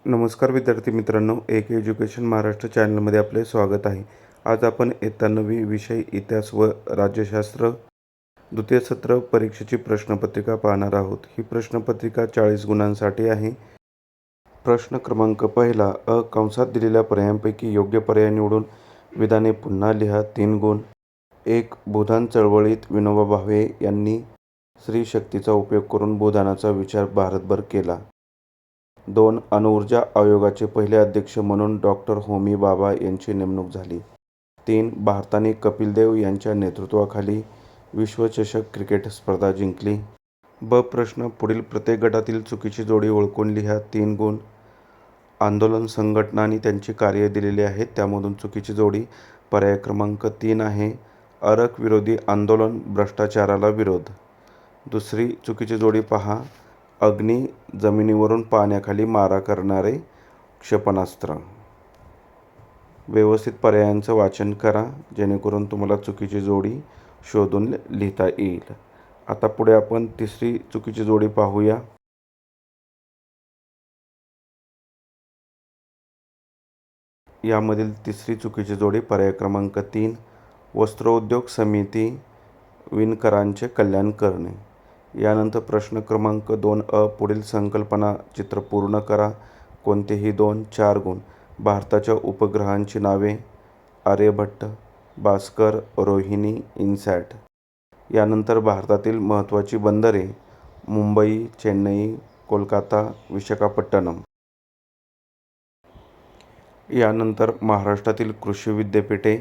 नमस्कार विद्यार्थी मित्रांनो, एक एज्युकेशन महाराष्ट्र चॅनलमध्ये आपले स्वागत आहे. आज आपण इयत्ता 9वी विषय इतिहास व राज्यशास्त्र द्वितीय सत्र परीक्षेची प्रश्नपत्रिका पाहणार आहोत. ही प्रश्नपत्रिका 40 गुणांसाठी आहे. प्रश्न क्रमांक पहिला, कंसात दिलेल्या पर्यायांपैकी योग्य पर्याय निवडून विधाने पुन्हा लिहा. 3 गुण. 1. भूदान चळवळीत विनोबा भावे यांनी स्त्री शक्तीचा उपयोग करून भूदानाचा विचार भारतभर केला. 2. अणुऊर्जा आयोगाचे पहिले अध्यक्ष म्हणून डॉक्टर होमी भाभा यांची नेमणूक झाली. 3. भारताने कपिल देव यांच्या नेतृत्वाखाली विश्वचषक क्रिकेट स्पर्धा जिंकली. ब. प्रश्न, पुढील प्रत्येक गटातील चुकीची जोडी ओळखून लिहा. 3 गुण. आंदोलन संघटना आणि त्यांची कार्य दिलेली आहेत, त्यामधून चुकीची जोडी पर्याय क्रमांक 3 आहे. अरक विरोधी आंदोलन, भ्रष्टाचाराला विरोध. दुसरी चुकीची जोडी पहा. अग्नी, जमिनीवरून पाण्याखाली मारा करणारे क्षेपणास्त्र. व्यवस्थित पर्यायांचं वाचन करा जेणेकरून तुम्हाला चुकीची जोडी शोधून लिहिता येईल. आता पुढे आपण तिसरी चुकीची जोडी पाहूया. यामधील तिसरी चुकीची जोडी पर्याय क्रमांक 3. वस्त्रोद्योग समिती विणकरांचे कल्याण करणे. यानंतर प्रश्न क्रमांक 2 पुढील संकल्पना चित्र पूर्ण करा. कोणतेही 2. 4 गुण. भारताच्या उपग्रहांची नावे: आर्यभट्ट, भास्कर, रोहिणी, इन्सॅट. यानंतर भारतातील महत्त्वाची बंदरे: मुंबई, चेन्नई, कोलकाता, विशाखापट्टणम. यानंतर महाराष्ट्रातील कृषी विद्यापीठे: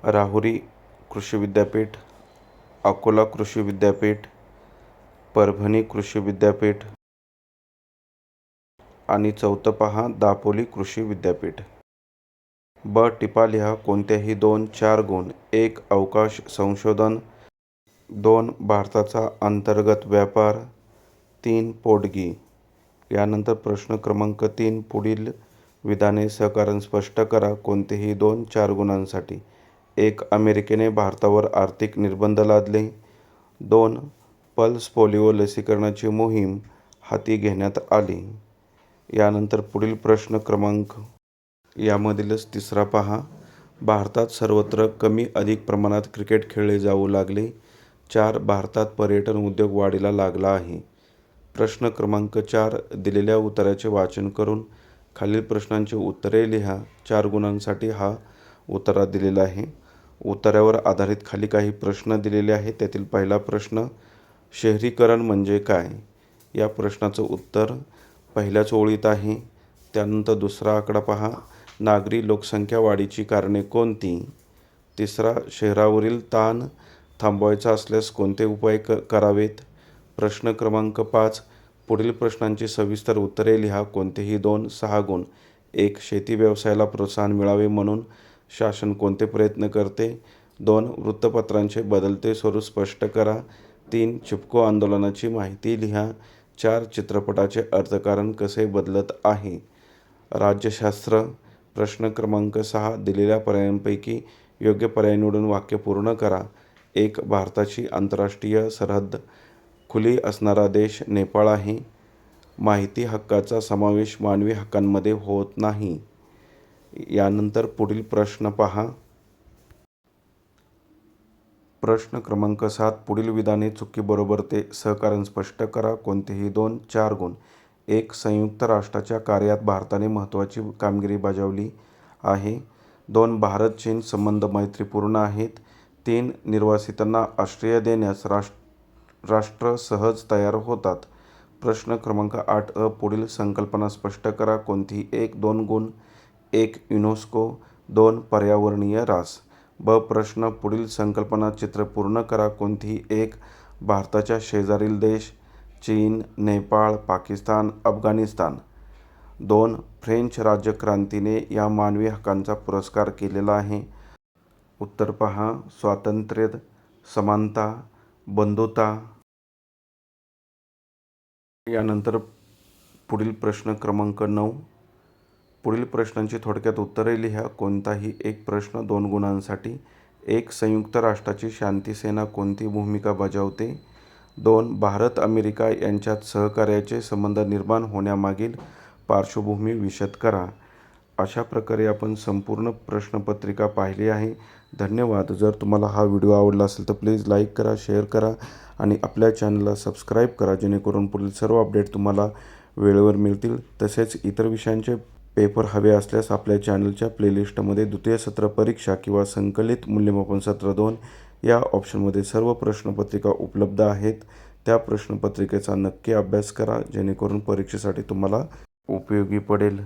राहुरी कृषी विद्यापीठ, अकोला कृषी विद्यापीठ, परभणी कृषी विद्यापीठ आणि 4 पहा, दापोली कृषी विद्यापीठ. ब. टिपा लिहा. कोणत्याही 2. 4 गुण. 1. अवकाश संशोधन. 2. भारताचा अंतर्गत व्यापार. 3. पोटगी. यानंतर प्रश्न क्रमांक 3 पुढील विधाने सहकारण स्पष्ट करा. कोणतेही 2. 4 गुणांसाठी. 1. अमेरिकेने भारतावर आर्थिक निर्बंध लादले. 2. पल्स पोलिओ लसीकरणाची मोहीम हाती घेण्यात आली. यानंतर पुढील प्रश्न क्रमांक यामधीलच तिसरा पहा. भारतात सर्वत्र कमी अधिक प्रमाणात क्रिकेट खेळले जाऊ लागले. 4. भारतात पर्यटन उद्योग वाढीला लागला आहे. प्रश्न क्रमांक 4 दिलेल्या उत्तराचे वाचन करून खालील प्रश्नांची उत्तरे लिहा. 4 गुणांसाठी हा उत्तरा दिलेला आहे. उत्तरावर आधारित खाली काही प्रश्न दिलेले आहेत. त्यातील पहिला प्रश्न, शहरीकरण म्हणजे काय? या प्रश्नाचं उत्तर पहिल्याच ओळीत आहे. त्यानंतर दुसरा आकडा पहा. नागरी लोकसंख्या वाढीची कारणे कोणती? तिसरा, शहरावरील ताण थांबवायचा असल्यास कोणते उपाय करावेत? प्रश्न क्रमांक 5 पुढील प्रश्नांची सविस्तर उत्तरे लिहा. कोणतेही 2. 6 गुण. 1. शेती व्यवसायाला प्रोत्साहन मिळावे म्हणून शासन कोणते प्रयत्न करते? 2. वृत्तपत्रांचे बदलते स्वरूप स्पष्ट करा. 3. चिपको आंदोलनाची माहिती लिहा. 4. चित्रपटाचे अर्थकारण कसे बदलत आहे? राज्यशास्त्र. प्रश्न क्रमांक 6 दिलेल्या पर्यायांपैकी योग्य पर्याय निवडून वाक्य पूर्ण करा. 1. भारताची आंतरराष्ट्रीय सरहद्द खुली असणारा देश नेपाळ आहे. माहिती हक्काचा समावेश मानवी हक्कांमध्ये होत नाही. यानंतर पुढील प्रश्न पहा. प्रश्न क्रमांक 7 पुढील विधाने चुकीबरोबर ते सहकारण स्पष्ट करा. कोणतेही 2. 4 गुण. 1. संयुक्त राष्ट्राच्या कार्यात भारताने महत्त्वाची कामगिरी बजावली आहे. 2. भारत-चीन संबंध मैत्रीपूर्ण आहेत. 3. निर्वासितांना आश्रय देण्यास राष्ट्र सहज तयार होतात. प्रश्न क्रमांक 8 पुढील संकल्पना स्पष्ट करा. कोणतीही 1. 2 गुण. 1. युनेस्को. 2. पर्यावरणीय ऱ्हास. ब. प्रश्न, पुढील संकल्पना चित्र पूर्ण करा. कोणतीही 1. भारताच्या शेजारील देश: चीन, नेपाळ, पाकिस्तान, अफगाणिस्तान. 2. फ्रेंच राज्यक्रांतीने या मानवी हक्कांचा पुरस्कार केलेला आहे. उत्तर पहा. स्वातंत्र्य, समानता, बंधुता. यानंतर पुढील प्रश्न क्रमांक 9 पुढील प्रश्नांची थोडक्यात उत्तरे लिहा. कोणताही 1 प्रश्न 2 गुणांसाठी. 1. संयुक्त राष्ट्राची शांती सेना कोणती भूमिका बजावते? 2. भारत अमेरिका यांच्यात सहकार्याचे संबंध निर्माण होण्यामागील पार्श्वभूमी विशद करा. अशा प्रकारे आपण संपूर्ण प्रश्नपत्रिका पाहिली आहे. धन्यवाद. जर तुम्हाला हा व्हिडिओ आवडला असेल तर प्लीज लाईक करा, शेअर करा आणि आपल्या चॅनलला सबस्क्राईब करा, जेणेकरून पुढील सर्व अपडेट तुम्हाला वेळेवर मिळतील. तसेच इतर विषयांचे पेपर हवे असल्यास आपल्या चॅनलच्या प्लेलिस्टमध्ये द्वितीय सत्र परीक्षा किंवा संकलित मूल्यमापन सत्र 2 या ऑप्शनमध्ये सर्व प्रश्नपत्रिका उपलब्ध आहेत. त्या प्रश्नपत्रिकेचा नक्की अभ्यास करा, जेणेकरून परीक्षेसाठी तुम्हाला उपयोगी पडेल.